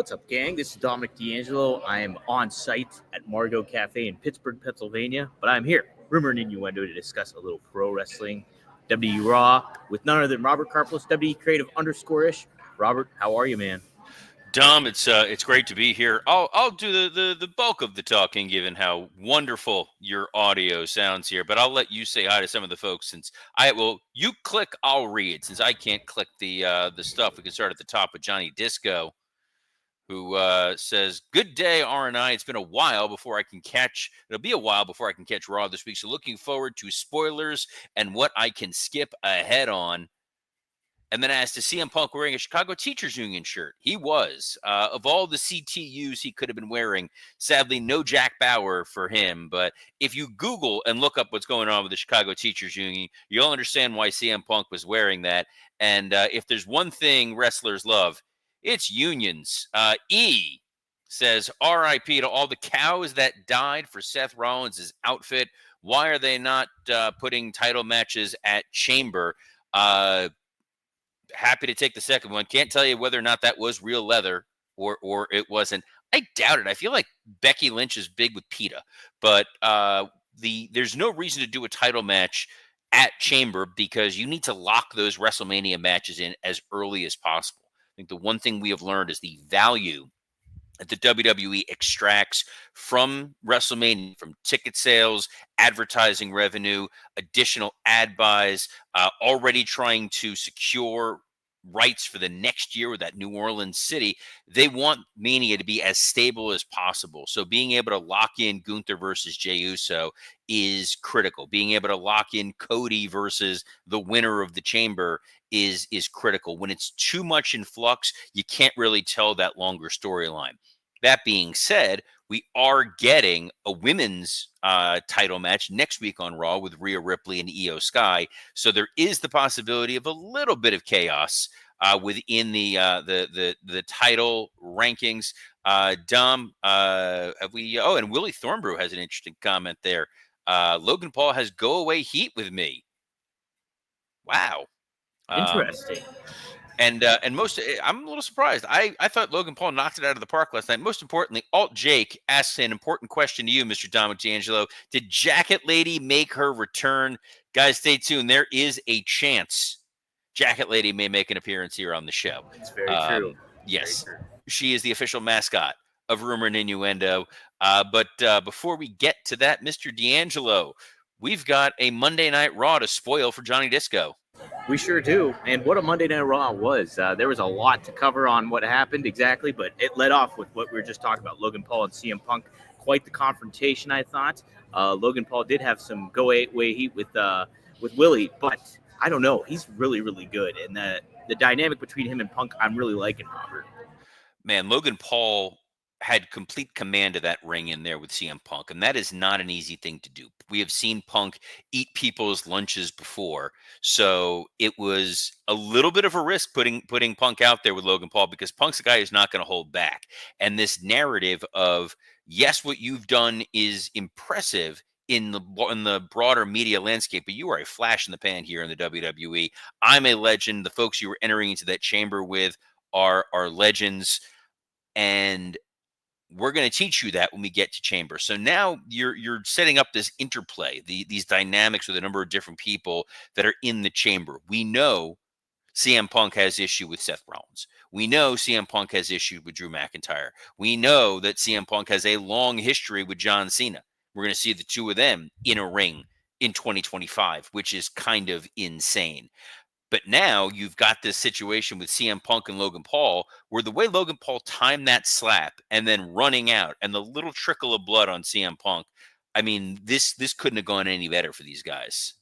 What's up, gang? This is Dominic D'Angelo. I am on site at Margot Cafe in Pittsburgh, Pennsylvania, but I'm here, Rumor and Innuendo, to discuss a little pro wrestling, WWE Raw, with none other than Robert Karplos, WWE Creative _ish. Robert, how are you, man? Dom, it's great to be here. I'll do the bulk of the talking, given how wonderful your audio sounds here. But I'll let you say hi to some of the folks, since you click, I'll read. Since I can't click the stuff, we can start at the top with Johnny Disco, who says, "Good day, R&I. It's been a while before I can catch. It'll be a while before I can catch Raw this week. So looking forward to spoilers and what I can skip ahead on." And then asked, is CM Punk wearing a Chicago Teachers Union shirt? He was. Of all the CTUs he could have been wearing, sadly, no Jack Bauer for him. But if you Google and look up what's going on with the Chicago Teachers Union, you'll understand why CM Punk was wearing that. And if there's one thing wrestlers love, it's unions. E says, RIP to all the cows that died for Seth Rollins' outfit. Why are they not putting title matches at Chamber? Happy to take the second one. Can't tell you whether or not that was real leather or it wasn't. I doubt it. I feel like Becky Lynch is big with PETA, but there's no reason to do a title match at Chamber because you need to lock those WrestleMania matches in as early as possible. I think the one thing we have learned is the value that the WWE extracts from WrestleMania, from ticket sales, advertising revenue, additional ad buys, already trying to secure rights for the next year with that New Orleans city. They want Mania to be as stable as possible. So being able to lock in Gunther versus Jey Uso is critical. Being able to lock in Cody versus the winner of the Chamber is critical. When it's too much in flux, you can't really tell that longer storyline. That being said, we are getting a women's title match next week on Raw with Rhea Ripley and Io Sky. So there is the possibility of a little bit of chaos within the title rankings. Dom, have we? Oh, and Willie Thornbrew has an interesting comment there. Logan Paul has go away heat with me. Wow, Interesting. And most, I'm a little surprised. I thought Logan Paul knocked it out of the park last night. Most importantly, Alt Jake asks an important question to you, Mr. Dominic D'Angelo. Did Jacket Lady make her return? Guys, stay tuned. There is a chance Jacket Lady may make an appearance here on the show. It's very true. Yes, very true. She is the official mascot of Rumor and Innuendo. But before we get to that, Mr. D'Angelo, we've got a Monday Night Raw to spoil for Johnny Disco. We sure do. And what a Monday Night Raw was. There was a lot to cover on what happened exactly, but it led off with what we were just talking about, Logan Paul and CM Punk. Quite the confrontation, I thought. Logan Paul did have some go-away heat with Willie, but I don't know. He's really, really good. And the dynamic between him and Punk, I'm really liking, Robert. Man, Logan Paul had complete command of that ring in there with CM Punk, and that is not an easy thing to do. We have seen Punk eat people's lunches before, so it was a little bit of a risk putting Punk out there with Logan Paul, because Punk's a guy who's not going to hold back. And this narrative of, yes, what you've done is impressive in the broader media landscape, but you are a flash in the pan here in the WWE. I'm a legend. The folks you were entering into that chamber with are legends, and we're going to teach you that when we get to Chamber. So now you're setting up this interplay, these dynamics with a number of different people that are in the Chamber. We know CM Punk has issue with Seth Rollins. We know CM Punk has issue with Drew McIntyre. We know that CM Punk has a long history with John Cena. We're going to see the two of them in a ring in 2025, which is kind of insane. But now you've got this situation with CM Punk and Logan Paul, where the way Logan Paul timed that slap and then running out and the little trickle of blood on CM Punk, I mean, this couldn't have gone any better for these guys.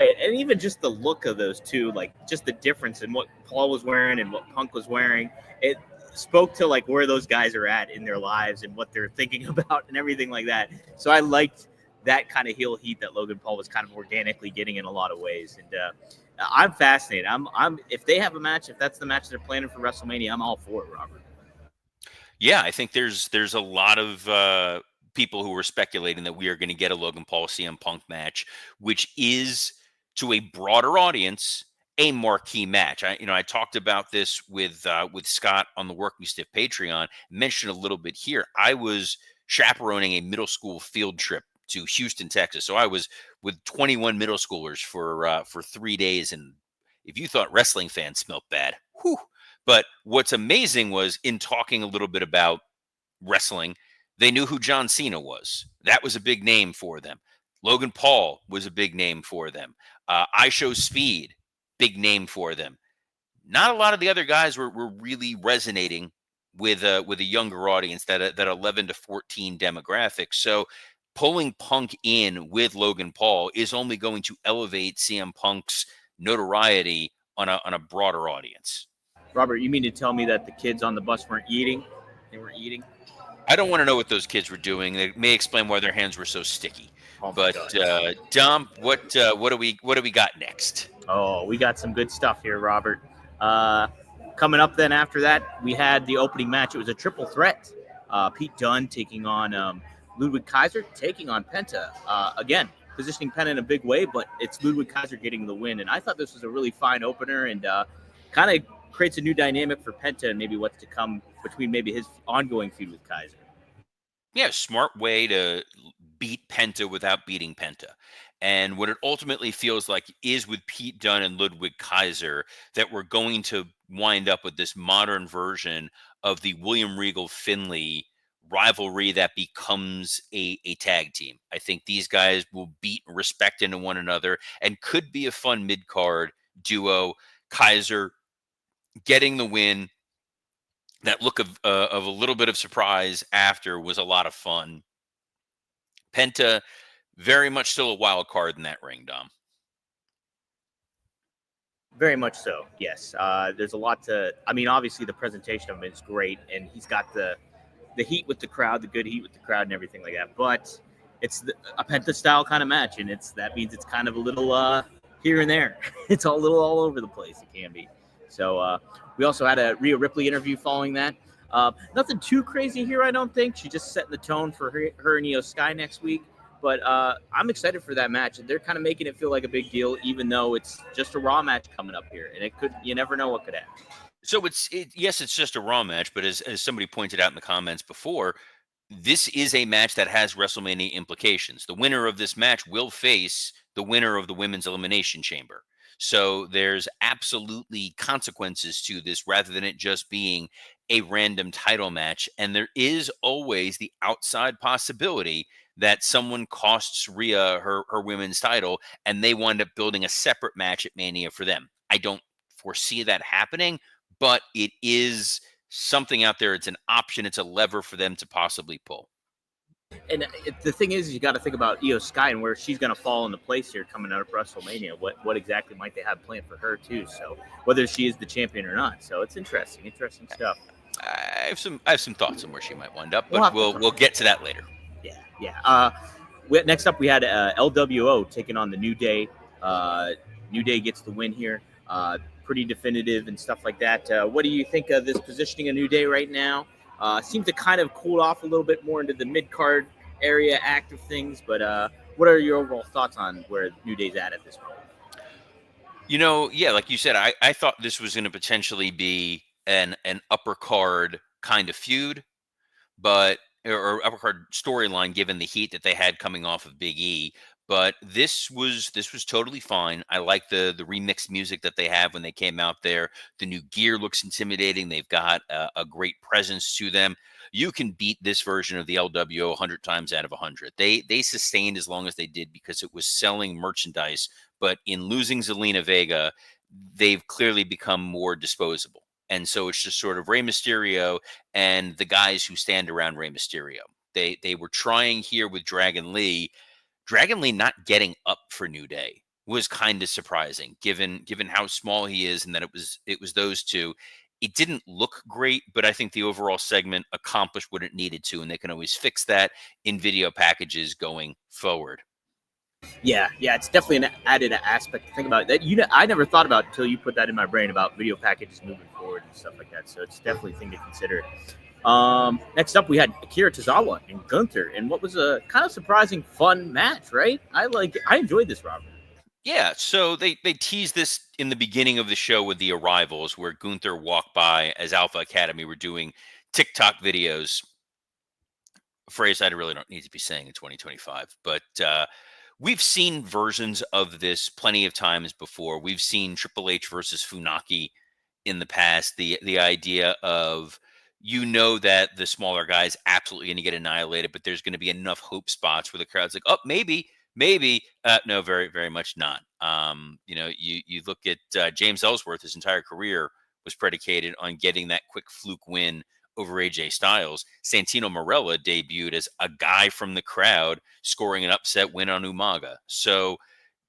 And even just the look of those two, like just the difference in what Paul was wearing and what Punk was wearing, it spoke to like where those guys are at in their lives and what they're thinking about and everything like that. So I liked that kind of heel heat that Logan Paul was kind of organically getting in a lot of ways. And I'm fascinated. I'm if they have a match, if that's the match they're planning for WrestleMania, I'm all for it, Robert. Yeah, I think there's a lot of people who are speculating that we are going to get a Logan Paul CM Punk match, which is, to a broader audience, a marquee match. I talked about this with Scott on the Working Stiff Patreon. Mentioned a little bit here. I was chaperoning a middle school field trip to Houston, Texas. So I was with 21 middle schoolers for 3 days. And if you thought wrestling fans smelled bad, whew. But what's amazing was in talking a little bit about wrestling, they knew who John Cena was. That was a big name for them. Logan Paul was a big name for them. I Show Speed, big name for them. Not a lot of the other guys were really resonating with a younger audience, that 11 to 14 demographic. So pulling Punk in with Logan Paul is only going to elevate CM Punk's notoriety on a broader audience. Robert, you mean to tell me that the kids on the bus weren't eating? They weren't eating? I don't want to know what those kids were doing. They may explain why their hands were so sticky. Oh, but Dom, what do we got next? Oh, we got some good stuff here, Robert. Coming up then after that, we had the opening match. It was a triple threat. Pete Dunne taking on Ludwig Kaiser, taking on Penta. Again, positioning Penta in a big way, but it's Ludwig Kaiser getting the win. And I thought this was a really fine opener and kind of creates a new dynamic for Penta and maybe what's to come between maybe his ongoing feud with Kaiser. Yeah, smart way to beat Penta without beating Penta. And what it ultimately feels like is with Pete Dunne and Ludwig Kaiser that we're going to wind up with this modern version of the William Regal Finlay rivalry that becomes a tag team. I think these guys will beat respect into one another and could be a fun mid-card duo. Kaiser getting the win. That look of a little bit of surprise after was a lot of fun. Penta, very much still a wild card in that ring, Dom. Very much so, yes. There's a lot to... I mean, obviously the presentation of him is great, and he's got the heat with the crowd, the good heat with the crowd and everything like that. But it's a Penta-style kind of match, and that means it's kind of a little here and there. It's a little all over the place. It can be. So we also had a Rhea Ripley interview following that. Nothing too crazy here, I don't think. She's just setting the tone for her and Io Sky next week. But I'm excited for that match. They're kind of making it feel like a big deal, even though it's just a Raw match coming up here. And you never know what could happen. So yes, it's just a Raw match. But as somebody pointed out in the comments before, this is a match that has WrestleMania implications. The winner of this match will face the winner of the Women's Elimination Chamber. So there's absolutely consequences to this rather than it just being a random title match. And there is always the outside possibility that someone costs Rhea her women's title and they wind up building a separate match at Mania for them. I don't foresee that happening, but it is something out there. It's an option. It's a lever for them to possibly pull. And the thing is, you got to think about Io Sky and where she's going to fall into place here coming out of WrestleMania. What exactly might they have planned for her too? So whether she is the champion or not. So it's interesting stuff. I have some thoughts on where she might wind up, but we'll get to that later. Yeah. Next up, we had LWO taking on the New Day. New Day gets the win here. Pretty definitive and stuff like that. What do you think of this positioning of New Day right now? Seems to kind of cool off a little bit more into the mid-card area active things, but what are your overall thoughts on where New Day's at this point? Like you said, I thought this was going to potentially be an upper card kind of feud, or upper card storyline given the heat that they had coming off of Big E. But this was totally fine. I like the remixed music that they have when they came out there. The new gear looks intimidating. They've got a great presence to them. You can beat this version of the LWO 100 times out of 100. They sustained as long as they did because it was selling merchandise. But in losing Zelina Vega, they've clearly become more disposable. And so it's just sort of Rey Mysterio and the guys who stand around Rey Mysterio. They were trying here with Dragon Lee. Dragon Lee not getting up for New Day was kind of surprising, given how small he is, and that it was those two. It didn't look great, but I think the overall segment accomplished what it needed to, and they can always fix that in video packages going forward. Yeah, it's definitely an added aspect to think about. That I never thought about until you put that in my brain about video packages moving forward and stuff like that. So it's definitely a thing to consider. Next up, we had Akira Tozawa and Gunther, and what was a kind of surprising, fun match, right? I enjoyed this, Robert. Yeah, so they teased this in the beginning of the show with the arrivals, where Gunther walked by as Alpha Academy were doing TikTok videos. A phrase I really don't need to be saying in 2025, but we've seen versions of this plenty of times before. We've seen Triple H versus Funaki in the past. The idea of, that the smaller guys absolutely going to get annihilated, but there's going to be enough hope spots where the crowd's like, oh, maybe. No, very, very much not. You look at James Ellsworth. His entire career was predicated on getting that quick fluke win over AJ Styles. Santino Marella debuted as a guy from the crowd scoring an upset win on Umaga. So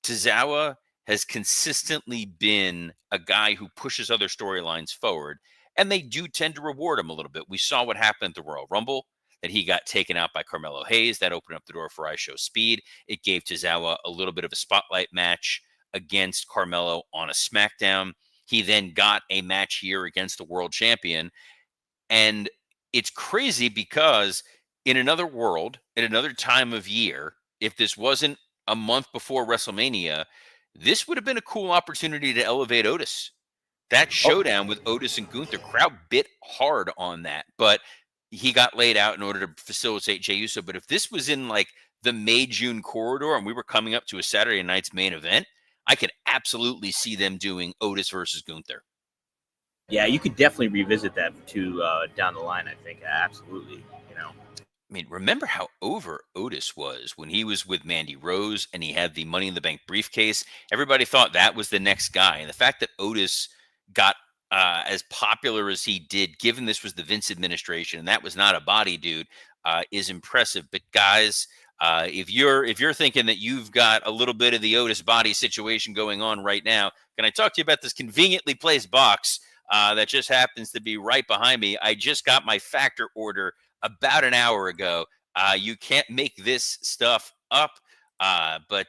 Tozawa has consistently been a guy who pushes other storylines forward, and they do tend to reward him a little bit. We saw what happened at the Royal Rumble, that he got taken out by Carmelo Hayes. That opened up the door for I Show Speed. It gave Tozawa a little bit of a spotlight match against Carmelo on a SmackDown. He then got a match here against the world champion. And it's crazy because in another world, in another time of year, if this wasn't a month before WrestleMania, this would have been a cool opportunity to elevate Otis. That showdown with Otis and Gunther, crowd bit hard on that, but he got laid out in order to facilitate Jey Uso. But if this was in like the May-June corridor and we were coming up to a Saturday night's main event, I could absolutely see them doing Otis versus Gunther. Yeah, you could definitely revisit that too down the line. I think absolutely. I mean, remember how over Otis was when he was with Mandy Rose and he had the Money in the Bank briefcase? Everybody thought that was the next guy. And the fact that Otis got as popular as he did, given this was the Vince administration and that was not a body dude, is impressive. But guys, if you're thinking that you've got a little bit of the Otis body situation going on right now, can I talk to you about this conveniently placed box that just happens to be right behind me? I just got my Factor order about an hour ago. You can't make this stuff up. But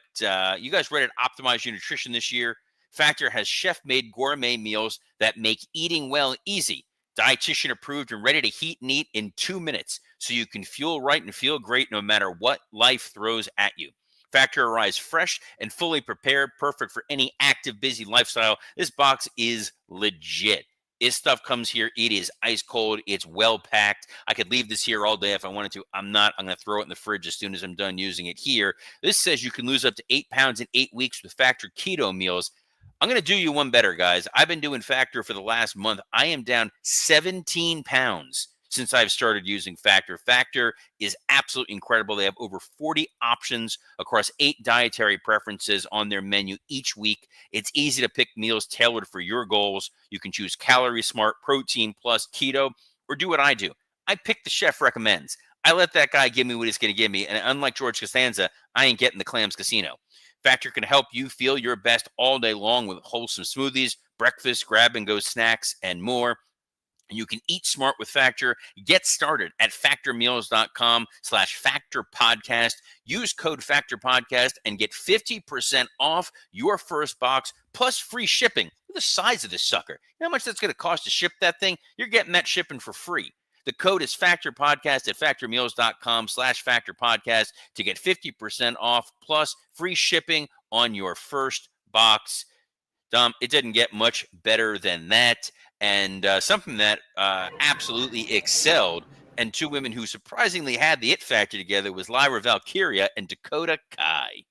you guys ready to optimize your nutrition this year? Factor has chef-made gourmet meals that make eating well easy. Dietitian approved and ready to heat and eat in 2 minutes, so you can fuel right and feel great no matter what life throws at you. Factor arrives fresh and fully prepared, perfect for any active, busy lifestyle. This box is legit. This stuff comes here. It is ice cold. It's well packed. I could leave this here all day if I wanted to. I'm not. I'm going to throw it in the fridge as soon as I'm done using it here. This says you can lose up to 8 pounds in 8 weeks with Factor keto meals. I'm going to do you one better, guys. I've been doing Factor for the last month. I am down 17 pounds since I've started using Factor. Factor is absolutely incredible. They have over 40 options across 8 dietary preferences on their menu each week. It's easy to pick meals tailored for your goals. You can choose Calorie Smart, Protein Plus, Keto, or do what I do. I pick the chef recommends. I let that guy give me what he's going to give me. And unlike George Costanza, I ain't getting the Clams Casino. Factor can help you feel your best all day long with wholesome smoothies, breakfast, grab-and-go snacks, and more. You can eat smart with Factor. Get started at factormeals.com/factorpodcast. Use code factorpodcast and get 50% off your first box plus free shipping. Look at the size of this sucker. You know how much that's going to cost to ship that thing? You're getting that shipping for free. The code is factorpodcast at factormeals.com/factorpodcast to get 50% off plus free shipping on your first box. Dom, it didn't get much better than that. And something that absolutely excelled, and 2 women who surprisingly had the it factor together, was Lyra Valkyria and Dakota Kai.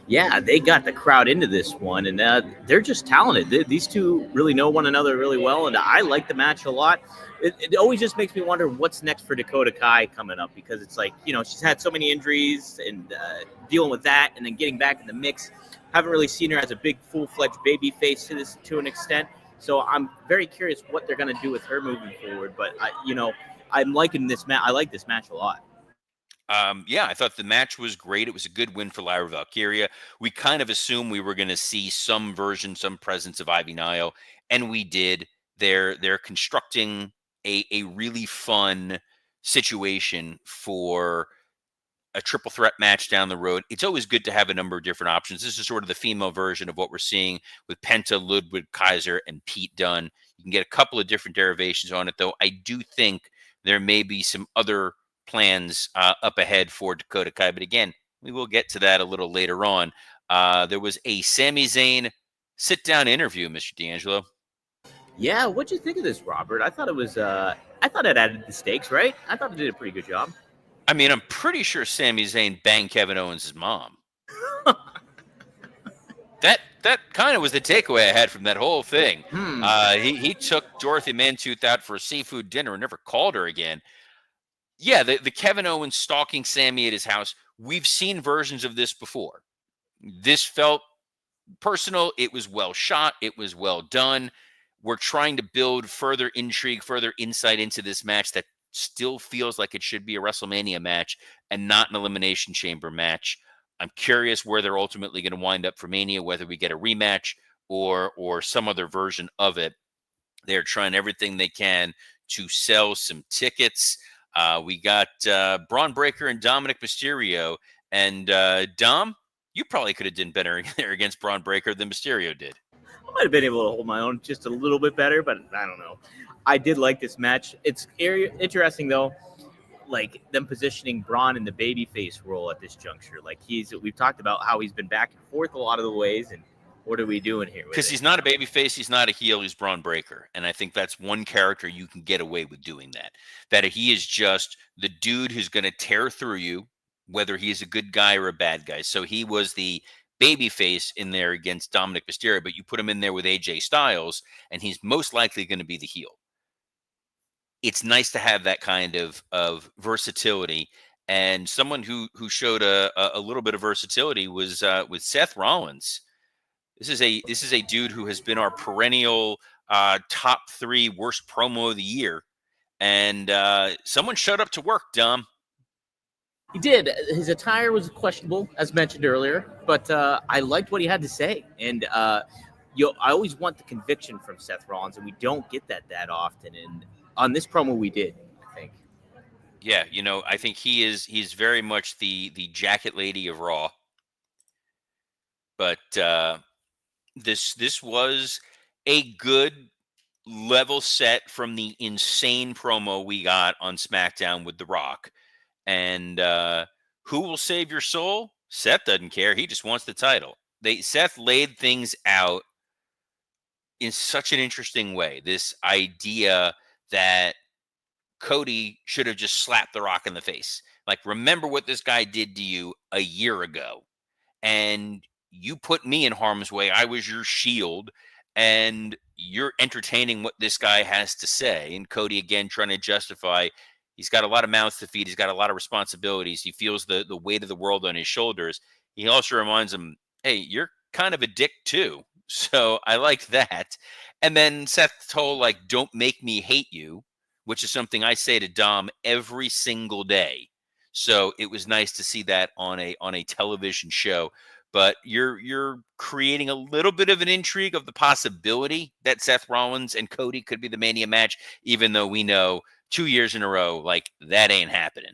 Yeah, they got the crowd into this one, and they're just talented. These two really know one another really well, and I like the match a lot. It always just makes me wonder what's next for Dakota Kai coming up, because it's like, she's had so many injuries and dealing with that, and then getting back in the mix. Haven't really seen her as a big, full-fledged baby face to an extent. So I'm very curious what they're going to do with her moving forward. But I'm liking this match. I like this match a lot. Yeah, I thought the match was great. It was a good win for Lyra Valkyria. We kind of assumed we were going to see some version, some presence of Ivy Nile, and we did. They're constructing a really fun situation for a triple threat match down the road. It's always good to have a number of different options. This is sort of the female version of what we're seeing with Penta, Ludwig Kaiser, and Pete Dunne. You can get a couple of different derivations on it, though. I do think there may be some other plans up ahead for Dakota Kai. But again, we will get to that a little later on. There was a Sami Zayn sit-down interview, Mr. D'Angelo. Yeah, what'd you think of this, Robert? I thought it was. I thought it added the stakes, right? I thought it did a pretty good job. I mean, I'm pretty sure Sami Zayn banged Kevin Owens' mom. That kind of was the takeaway I had from that whole thing. He took Dorothy Mantooth out for a seafood dinner and never called her again. Yeah, the Kevin Owens stalking Sami at his house. We've seen versions of this before. This felt personal. It was well shot. It was well done. We're trying to build further intrigue, further insight into this match that still feels like it should be a WrestleMania match and not an Elimination Chamber match. I'm curious where they're ultimately going to wind up for Mania, whether we get a rematch or some other version of it. They're trying everything they can to sell some tickets. We got Braun Breaker and Dominic Mysterio. And Dom, you probably could have done better there against Braun Breaker than Mysterio did. I might have been able to hold my own just a little bit better, but I don't know. I did like this match. It's interesting though, like them positioning Braun in the babyface role at this juncture. Like we've talked about how he's been back and forth a lot of the ways, and what are we doing here? Because he's not a babyface, he's not a heel, he's Braun Breaker, and I think that's one character you can get away with doing that. That he is just the dude who's going to tear through you, whether he's a good guy or a bad guy. So he was the babyface in there against Dominic Mysterio, but you put him in there with AJ Styles, and he's most likely going to be the heel. It's nice to have that kind of versatility, and someone who showed a little bit of versatility was with Seth Rollins. This is a dude who has been our perennial top 3 worst promo of the year, and someone showed up to work, Dom. He did. His attire was questionable, as mentioned earlier, but I liked what he had to say. And I always want the conviction from Seth Rollins, and we don't get that often. And on this promo, we did, I think. Yeah, I think he's very much the jacket lady of Raw. But this was a good level set from the insane promo we got on SmackDown with The Rock. And who will save your soul? Seth doesn't care. He just wants the title. Seth laid things out in such an interesting way. This idea that Cody should have just slapped The Rock in the face. Like, remember what this guy did to you a year ago. And you put me in harm's way. I was your shield. And you're entertaining what this guy has to say. And Cody, again, trying to justify he's got a lot of mouths to feed. He's got a lot of responsibilities. He feels the weight of the world on his shoulders. He also reminds him, hey, you're kind of a dick too. So I liked that. And then Seth's whole, like, don't make me hate you, which is something I say to Dom every single day. So it was nice to see that on a television show. But you're creating a little bit of an intrigue of the possibility that Seth Rollins and Cody could be the Mania match, even though we know 2 years in a row, like, that ain't happening.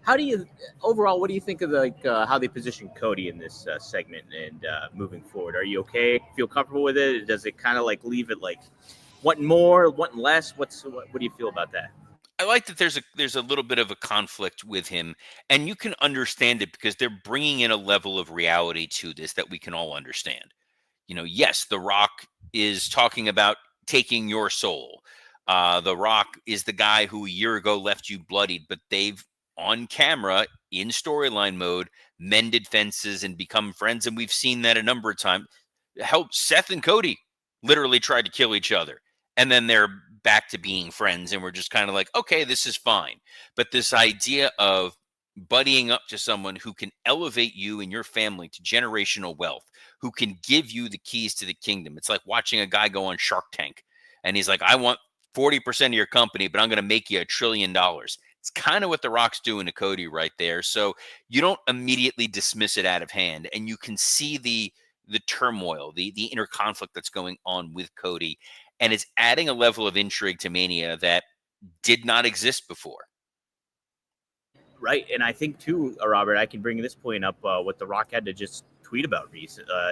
How do you overall? What do you think of how they position Cody in this segment and moving forward? Are you okay? Feel comfortable with it? Does it kind of like leave it like wanting more, wanting less? What do you feel about that? I like that there's a little bit of a conflict with him, and you can understand it because they're bringing in a level of reality to this that we can all understand. Yes, The Rock is talking about taking your soul. The Rock is the guy who a year ago left you bloodied, but they've on camera in storyline mode mended fences and become friends, and we've seen that a number of times. Hell, Seth and Cody literally tried to kill each other, and then they're back to being friends, and we're just kind of like, okay, this is fine. But this idea of buddying up to someone who can elevate you and your family to generational wealth, who can give you the keys to the kingdom. It's like watching a guy go on Shark Tank, and he's like, I want 40% of your company, but I'm going to make you $1 trillion. It's kind of what The Rock's doing to Cody right there. So you don't immediately dismiss it out of hand, and you can see the turmoil, the inner conflict that's going on with Cody. And it's adding a level of intrigue to Mania that did not exist before. Right. And I think, too, Robert, I can bring this point up, what The Rock had to just tweet about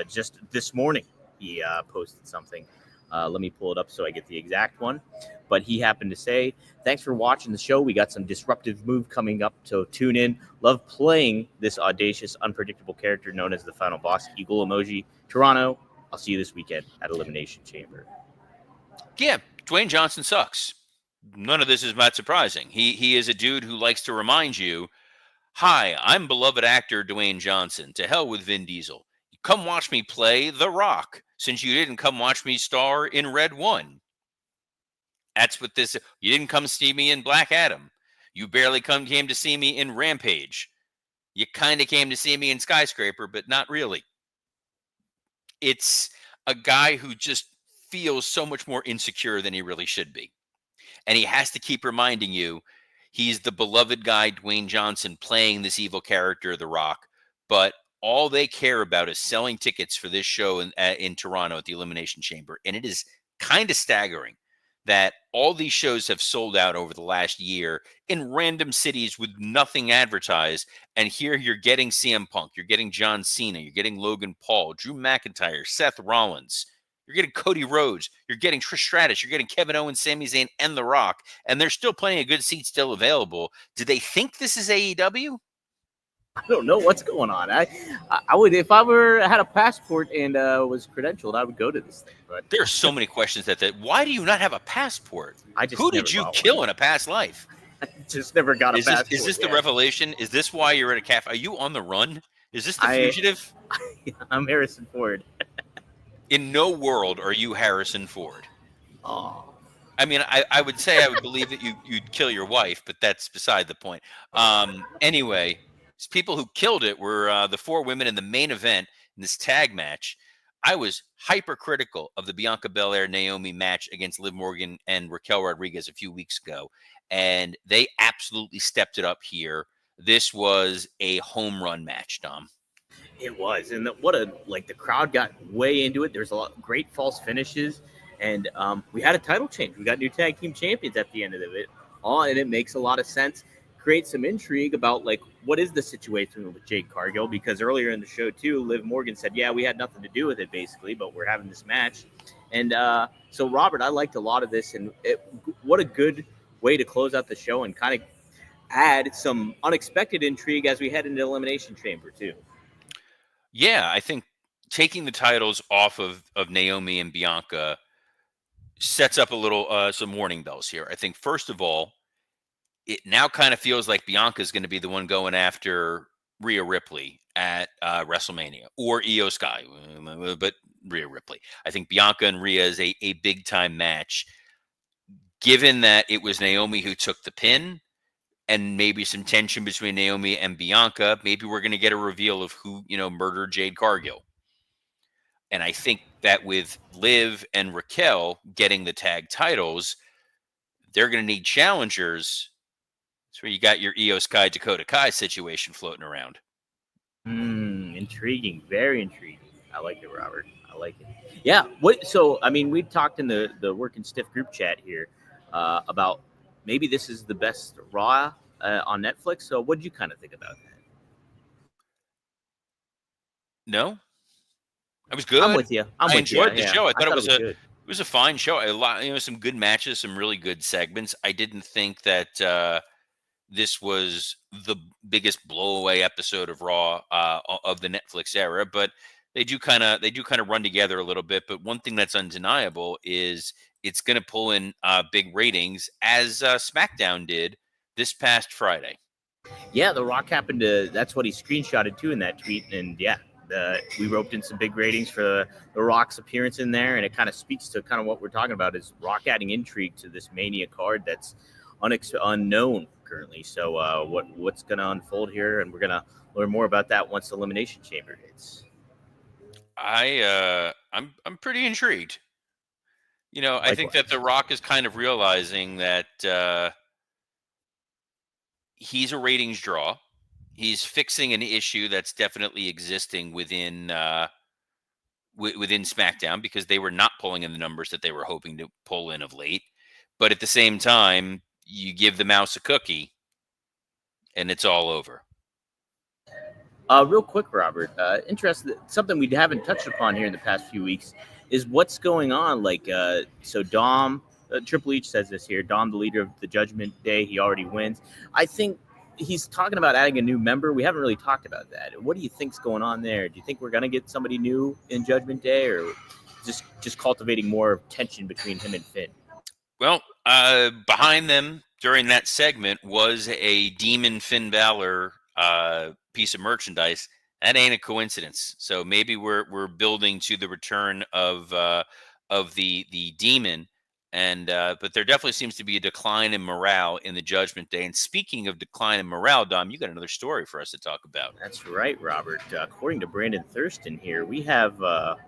just this morning. He posted something. Let me pull it up so I get the exact one. But he happened to say, thanks for watching the show. We got some disruptive move coming up, so tune in. Love playing this audacious, unpredictable character known as the final boss. Eagle emoji. Toronto, I'll see you this weekend at Elimination Chamber. Yeah, Dwayne Johnson sucks. None of this is not surprising. He is a dude who likes to remind you, hi, I'm beloved actor Dwayne Johnson. To hell with Vin Diesel. Come watch me play The Rock, since you didn't come watch me star in Red 1. That's what this. You didn't come see me in Black Adam. You barely came to see me in Rampage. You kind of came to see me in Skyscraper, but not really. It's a guy who just feels so much more insecure than he really should be. And he has to keep reminding you he's the beloved guy, Dwayne Johnson, playing this evil character, The Rock. But all they care about is selling tickets for this show in Toronto at the Elimination Chamber. And it is kind of staggering that all these shows have sold out over the last year in random cities with nothing advertised. And here you're getting CM Punk, you're getting John Cena, you're getting Logan Paul, Drew McIntyre, Seth Rollins. You're getting Cody Rhodes. You're getting Trish Stratus. You're getting Kevin Owens, Sami Zayn, and The Rock. And there's still plenty of good seats still available. Do they think this is AEW? I don't know what's going on. I would, if I had a passport and was credentialed, I would go to this thing. But there are so many questions that why do you not have a passport? Who did you kill in a past life? I just never got a passport. Is this the revelation? Is this why you're at a cafe? Are you on the run? Is this the fugitive? I'm Harrison Ford. In no world are you Harrison Ford. Oh. I mean, I would say I would believe that you'd kill your wife, but that's beside the point. Anyway, people who killed it were the 4 women in the main event in this tag match. I was hypercritical of the Bianca Belair Naomi match against Liv Morgan and Raquel Rodriguez a few weeks ago, and they absolutely stepped it up here. This was a home run match, Dom. It was, and the crowd got way into it. There's a lot of great false finishes, and we had a title change. We got new tag team champions at the end of it, and it makes a lot of sense. Create some intrigue about what is the situation with Jade Cargill, because earlier in the show too, Liv Morgan said, yeah, we had nothing to do with it basically, but we're having this match. And so Robert, I liked a lot of this, and what a good way to close out the show and kind of add some unexpected intrigue as we head into Elimination Chamber too. Yeah, I think taking the titles off of Naomi and Bianca sets up a little some warning bells here. I think first of all, it now kind of feels like Bianca is going to be the one going after Rhea Ripley at WrestleMania, or Io Sky, but Rhea Ripley. I think Bianca and Rhea is a big time match. Given that it was Naomi who took the pin, and maybe some tension between Naomi and Bianca, maybe we're going to get a reveal of who, murdered Jade Cargill. And I think that with Liv and Raquel getting the tag titles, they're going to need challengers. That's where you got your Io Sky, Dakota Kai situation floating around. Intriguing. Very intriguing. I like it, Robert. I like it. Yeah. We talked in the Working Stiff group chat here about maybe this is the best Raw on Netflix. So what did you kind of think about that? No, I was good. I'm with you. I enjoyed the show. I thought it was a fine show. A lot, some good matches, some really good segments. I didn't think that this was the biggest blowaway episode of Raw of the Netflix era, but they do kind of run together a little bit. But one thing that's undeniable is it's going to pull in big ratings, as SmackDown did this past Friday. Yeah, The Rock happened to. That's what he screenshotted too in that tweet, and yeah, we roped in some big ratings for the Rock's appearance in there, and it kind of speaks to kind of what we're talking about is Rock adding intrigue to this Mania card that's unknown currently. So what's going to unfold here, and we're going to learn more about that once the Elimination Chamber hits. I'm pretty intrigued. I think that The Rock is kind of realizing that he's a ratings draw. He's fixing an issue that's definitely existing within SmackDown, because they were not pulling in the numbers that they were hoping to pull in of late. But at the same time, you give the mouse a cookie, and it's all over. Real quick, Robert, interesting, something we haven't touched upon here in the past few weeks is what's going on. Like, so Dom, Triple H says this here. Dom, the leader of the Judgment Day, he already wins. I think he's talking about adding a new member. We haven't really talked about that. What do you think's going on there? Do you think we're gonna get somebody new in Judgment Day, or just cultivating more tension between him and Finn? Well, behind them during that segment was a Demon Finn Balor piece of merchandise. That ain't a coincidence. So maybe we're building to the return of the Demon, and but there definitely seems to be a decline in morale in the Judgment Day. And speaking of decline in morale, Dom, you got another story for us to talk about. That's right, Robert. According to Brandon Thurston here, we have of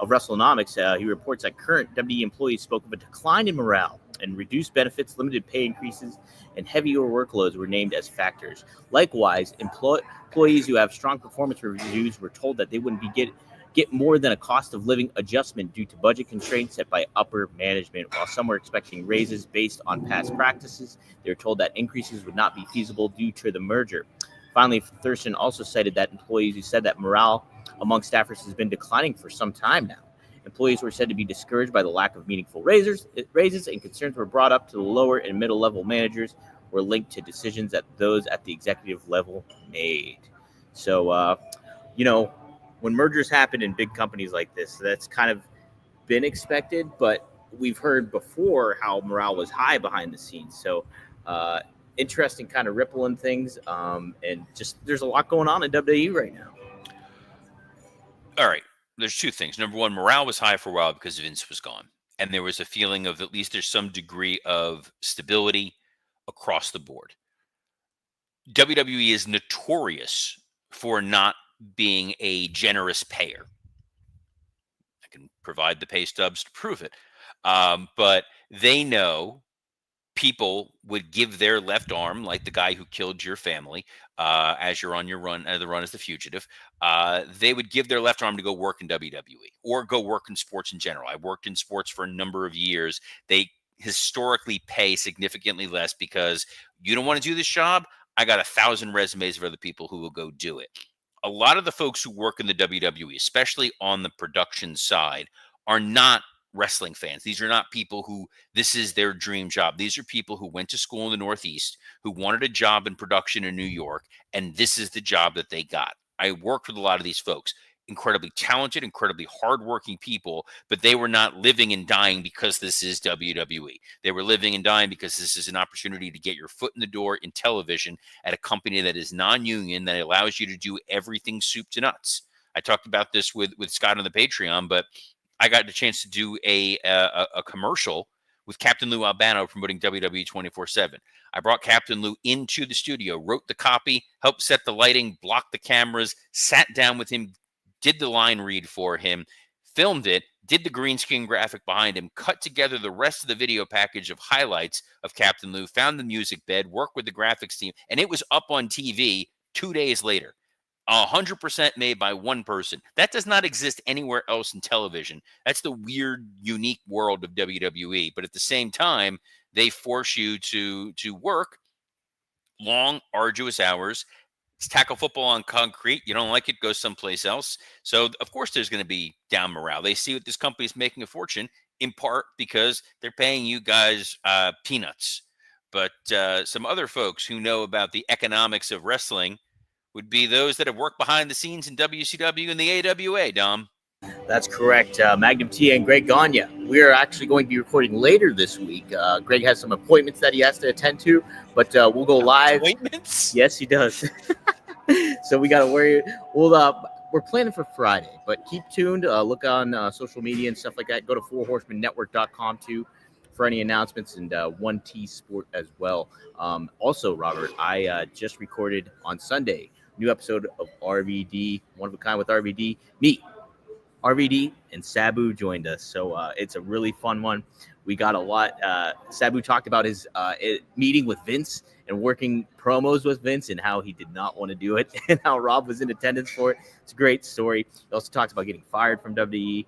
WrestleNomics. He reports that current WWE employees spoke of a decline in morale and reduced benefits, limited pay increases, and heavier workloads were named as factors. Likewise, employees who have strong performance reviews were told that they wouldn't get more than a cost of living adjustment due to budget constraints set by upper management. While some were expecting raises based on past practices, they were told that increases would not be feasible due to the merger. Finally, Thurston also cited that employees who said that morale among staffers has been declining for some time now. Employees were said to be discouraged by the lack of meaningful raises, and concerns were brought up to the lower and middle level managers were linked to decisions that those at the executive level made. So, when mergers happen in big companies like this, that's kind of been expected, but we've heard before how morale was high behind the scenes. So, interesting kind of ripple in things. And just there's a lot going on in WWE right now. All right. There's two things. Number one, morale was high for a while because Vince was gone. And there was a feeling of at least there's some degree of stability across the board. WWE is notorious for not being a generous payer. I can provide the pay stubs to prove it. But they know people would give their left arm, like the guy who killed your family, as you're on your run, the run as the fugitive. They would give their left arm to go work in WWE or go work in sports in general. I worked in sports for a number of years. They historically pay significantly less because you don't want to do this job. I got 1,000 resumes of other people who will go do it. A lot of the folks who work in the WWE, especially on the production side, are not wrestling fans. These are not people who this is their dream job. These are people who went to school in the Northeast, who wanted a job in production in New York, and this is the job that they got. I worked with a lot of these folks, incredibly talented, incredibly hardworking people, but they were not living and dying because this is WWE. They were living and dying because this is an opportunity to get your foot in the door in television at a company that is non-union, that allows you to do everything soup to nuts. I talked about this with Scott on the Patreon, but I got the chance to do a commercial with Captain Lou Albano promoting WWE 24/7. I brought Captain Lou into the studio, wrote the copy, helped set the lighting, blocked the cameras, sat down with him, did the line read for him, filmed it, did the green screen graphic behind him, cut together the rest of the video package of highlights of Captain Lou, found the music bed, worked with the graphics team, and it was up on TV 2 days later. 100% made by one person. That does not exist anywhere else in television. That's the weird, unique world of WWE. But at the same time, they force you to work long, arduous hours. Tackle football on concrete. You don't like it, go someplace else. So of course there's going to be down morale. They see what this company is making a fortune, in part because they're paying you guys peanuts. But some other folks who know about the economics of wrestling would be those that have worked behind the scenes in WCW and the AWA, Dom. That's correct. Magnum Tia and Greg Gagne. We are actually going to be recording later this week. Greg has some appointments that he has to attend to, but we'll go live. Appointments? Yes, he does. So we got to worry. We're planning for Friday, but keep tuned. Look on social media and stuff like that. Go to fourhorsemanetwork.com too for any announcements, and 1T Sport as well. Also, Robert, I just recorded on Sunday new episode of RVD, One of a Kind with RVD. Me, RVD, and Sabu joined us. So it's a really fun one. We got a lot. Sabu talked about his meeting with Vince and working promos with Vince and how he did not want to do it and how Rob was in attendance for it. It's a great story. He also talks about getting fired from WWE,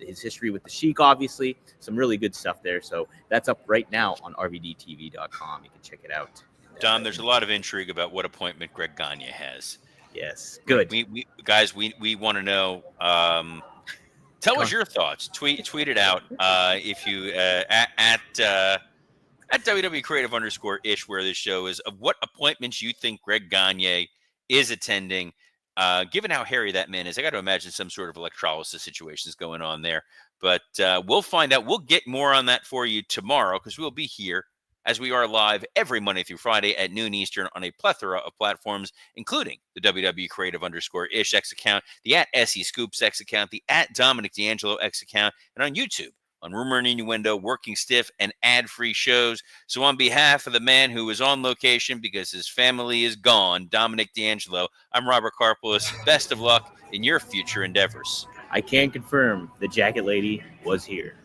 his history with the Sheik, obviously. Some really good stuff there. So that's up right now on rvdtv.com. You can check it out. Dom, there's a lot of intrigue about what appointment Greg Gagne has. Yes, good. We guys, we want to know. Tell us your thoughts. Tweet it out if you at WWE Creative _ish, where this show is, of what appointments you think Greg Gagne is attending. Given how hairy that man is, I got to imagine some sort of electrolysis situation is going on there. But we'll find out. We'll get more on that for you tomorrow, because we'll be here, as we are, live every Monday through Friday at noon Eastern on a plethora of platforms, including the WWE Creative _ish X account, the at SE Scoops X account, the at Dominic D'Angelo X account, and on YouTube on Rumor and Innuendo, Working Stiff, and ad-free shows. So on behalf of the man who is on location because his family is gone, Dominic D'Angelo, I'm Robert Karpolis. Best of luck in your future endeavors. I can confirm the jacket lady was here.